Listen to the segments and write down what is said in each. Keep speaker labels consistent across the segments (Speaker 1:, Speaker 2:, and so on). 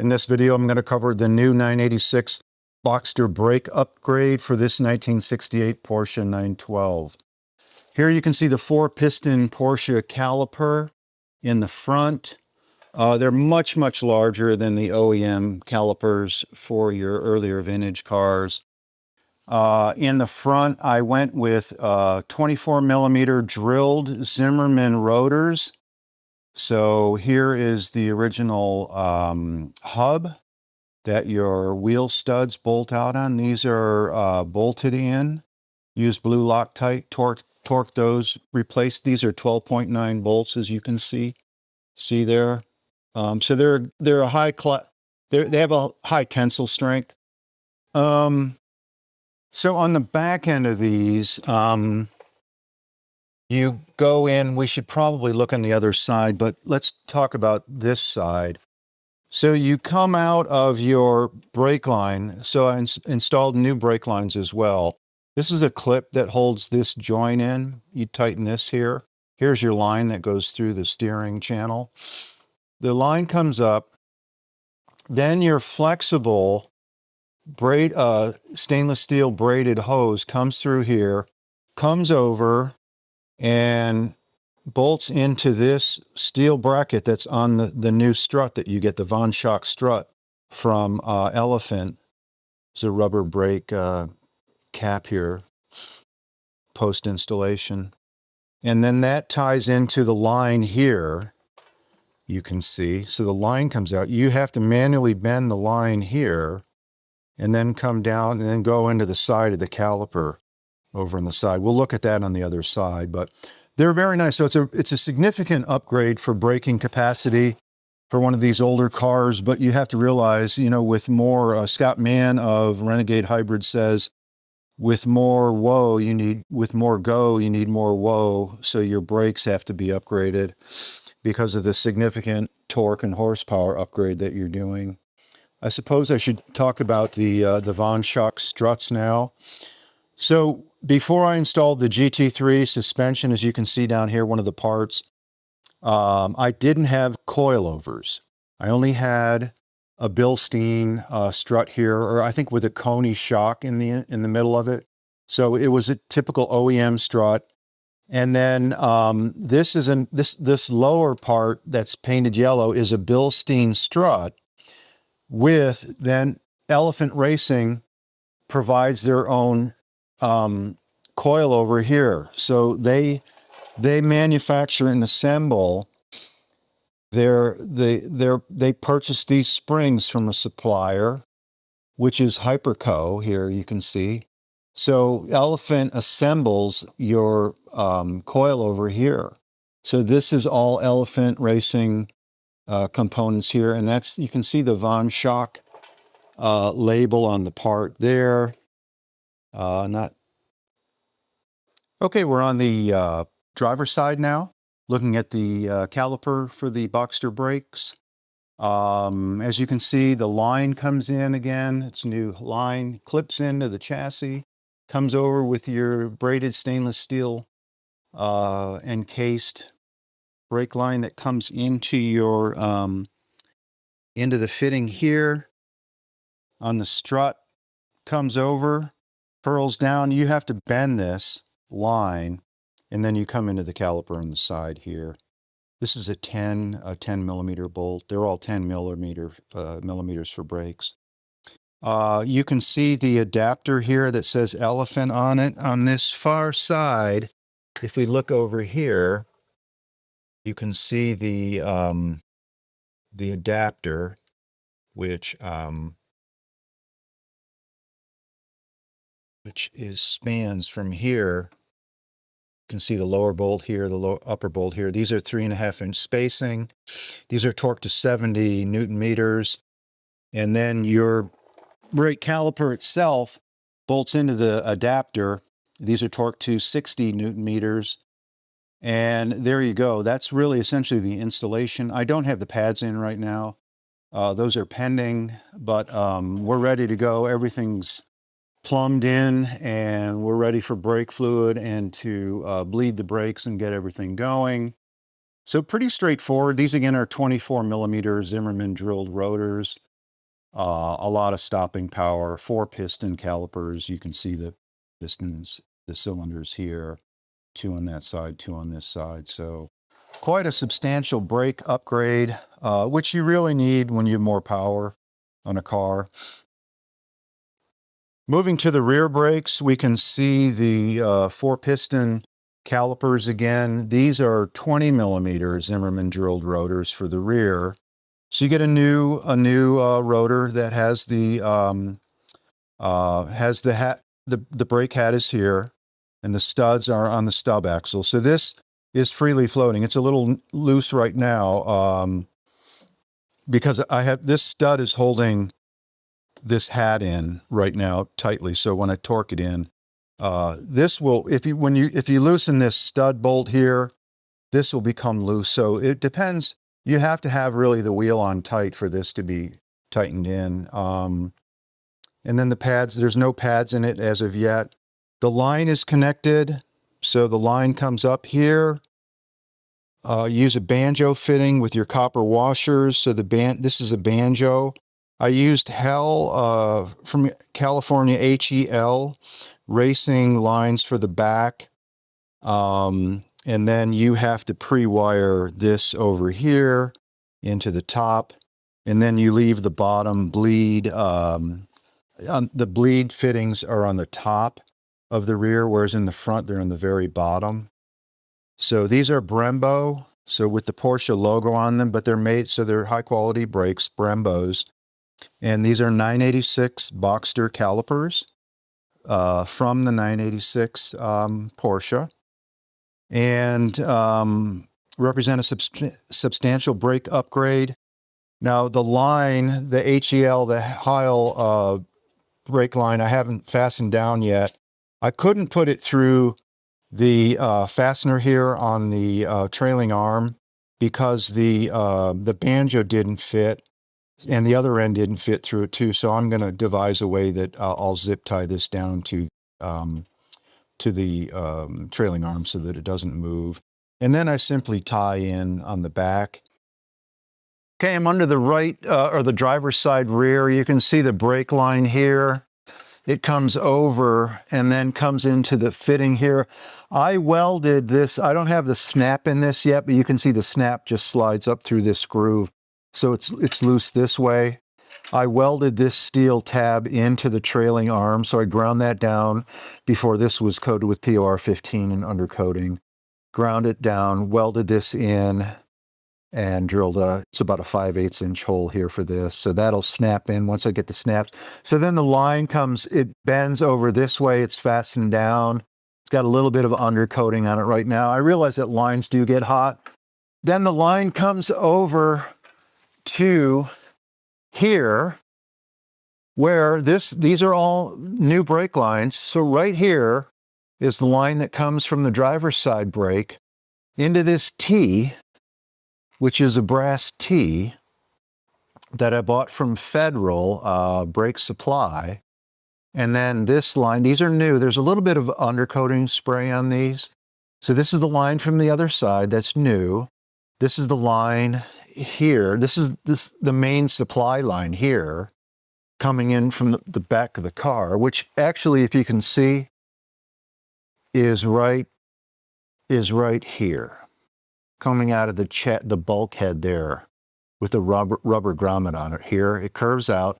Speaker 1: In this video, I'm going to cover the new 986 Boxster brake upgrade for this 1968 Porsche 912. Here you can see the 4-piston Porsche caliper in the front. They're much larger than the OEM calipers for your earlier vintage cars. In the front, I went with 24mm drilled Zimmermann rotors. So here is the original hub that your wheel studs bolt out on. These are bolted in. Use blue Loctite, torque those, replace. These are 12.9 bolts, as you can see there. So they're a high they have a high tensile strength. So on the back end of these, you go in, we should probably look on the other side, but let's talk about this side. So you come out of your brake line. So I installed new brake lines as well. This is a clip that holds this joint in. You tighten this here. Here's your line that goes through the steering channel. The line comes up. Then your flexible stainless steel braided hose comes through here, comes over, and bolts into this steel bracket that's on the new strut that you get, the Von Schock strut from Elephant. It's a rubber brake cap here, post installation. And then that ties into the line here, you can see. So the line comes out. You have to manually bend the line here and then come down and then go into the side of the caliper over on the side. We'll look at that on the other side, but they're very nice. So it's a significant upgrade for braking capacity for one of these older cars, but you have to realize, you know, with more, Scott Mann of Renegade Hybrid says, with more go, you need more woe. So your brakes have to be upgraded because of the significant torque and horsepower upgrade that you're doing. I suppose I should talk about the Von Schock struts now. So before I installed the GT3 suspension, as you can see down here, one of the parts, I didn't have coilovers. I only had a Bilstein strut here, or I think with a Coney shock in the middle of it. So it was a typical OEM strut. And then this lower part that's painted yellow is a Bilstein strut. With then Elephant Racing provides their own coil over here. So they manufacture and assemble they purchase these springs from a supplier, which is Hyperco. Here you can see. So Elephant assembles your coil over here. So this is all Elephant Racing components here, and you can see the Von Schock label on the part there. Okay, we're on the driver's side now, looking at the caliper for the Boxster brakes. As you can see, the line comes in again. It's a new line, clips into the chassis, comes over with your braided stainless steel encased brake line that comes into your into the fitting here on the strut, comes over, curls down. You have to bend this line, and then you come into the caliper on the side here. This is a 10 millimeter bolt. They're all 10 millimeters for brakes. You can see the adapter here that says Elephant on it. On this far side, if we look over here, you can see the adapter, which spans from here. You can see the lower bolt here, the upper bolt here. These are 3.5-inch spacing. These are torqued to 70 Newton meters. And then your brake caliper itself bolts into the adapter. These are torqued to 60 Newton meters. And there you go. That's really essentially the installation. I don't have the pads in right now. Those are pending, but we're ready to go. Everything's plumbed in, and we're ready for brake fluid and to bleed the brakes and get everything going. So pretty straightforward. These again are 24mm Zimmermann drilled rotors. a lot of stopping power, 4-piston calipers. You can see the pistons, the cylinders here, 2 on that side, 2 on this side. So quite a substantial brake upgrade, which you really need when you have more power on a car. Moving to the rear brakes, we can see the 4-piston calipers again. These are 20 millimeter Zimmermann drilled rotors for the rear. So you get a new rotor that has the the brake hat is here, and the studs are on the stub axle. So this is freely floating. It's a little loose right now because I have this stud is holding this hat in right now tightly. So when I torque it in, this will, if you loosen this stud bolt here, this will become loose. So it depends. You have to have really the wheel on tight for this to be tightened in. And then the pads, there's no pads in it as of yet. The line is connected. So the line comes up here. Use a banjo fitting with your copper washers. So this is a banjo. I used Hell from California, HEL racing lines for the back. And then you have to pre-wire this over here into the top. And then you leave the bottom bleed. The bleed fittings are on the top of the rear, whereas in the front, they're in the very bottom. So these are Brembo, so with the Porsche logo on them, but they're made, so they're high quality brakes, Brembos. And these are 986 Boxster calipers from the 986 Porsche, and represent a substantial brake upgrade. Now the line, the HEL, the Heil brake line, I haven't fastened down yet. I couldn't put it through the fastener here on the trailing arm because the banjo didn't fit and the other end didn't fit through it too. So I'm going to devise a way that I'll zip tie this down to the trailing arm so that it doesn't move. And then I simply tie in on the back. Okay, I'm under the right or the driver's side rear. You can see the brake line here. It comes over and then comes into the fitting here. I welded this. I don't have the snap in this yet, but you can see the snap just slides up through this groove. So it's loose this way. I welded this steel tab into the trailing arm. So I ground that down before this was coated with POR 15 and undercoating. Ground it down, welded this in, and drilled it's about a 5/8 inch hole here for this. So that'll snap in once I get the snaps. So then the line comes, it bends over this way. It's fastened down. It's got a little bit of undercoating on it right now. I realize that lines do get hot. Then the line comes over to here where these are all new brake lines. So right here is the line that comes from the driver's side brake into this T, which is a brass T that I bought from Federal Brake Supply. And then this line, these are new. There's a little bit of undercoating spray on these. So this is the line from the other side that's new. This is the line here. This is the main supply line here coming in from the back of the car, which actually, if you can see, is right here, coming out of the bulkhead there with the rubber grommet on it here. It curves out.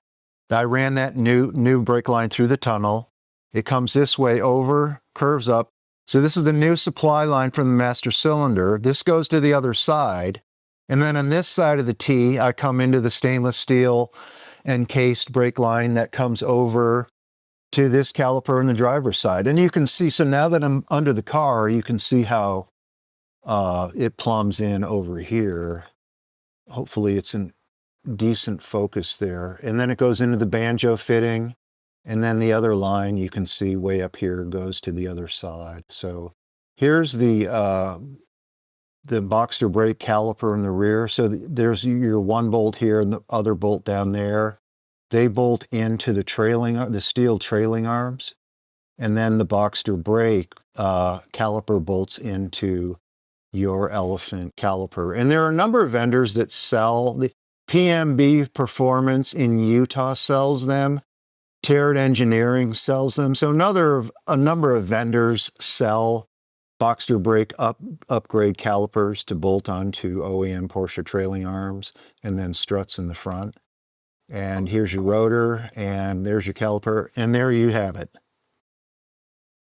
Speaker 1: I ran that new brake line through the tunnel. It comes this way over, curves up. So this is the new supply line from the master cylinder. This goes to the other side. And then on this side of the T, I come into the stainless steel encased brake line that comes over to this caliper on the driver's side. And you can see, so now that I'm under the car, you can see how it plumbs in over here. Hopefully it's in decent focus there. And then it goes into the banjo fitting. And then the other line you can see way up here goes to the other side. So here's the Boxster brake caliper in the rear. So there's your one bolt here and the other bolt down there. They bolt into the steel trailing arms. And then the Boxster brake caliper bolts into your elephant caliper. And there are a number of vendors that sell PMB Performance in Utah sells them. Tarrant Engineering sells them. So a number of vendors sell Boxster brake upgrade calipers to bolt onto OEM Porsche trailing arms and then struts in the front. And here's your rotor, and there's your caliper, and there you have it.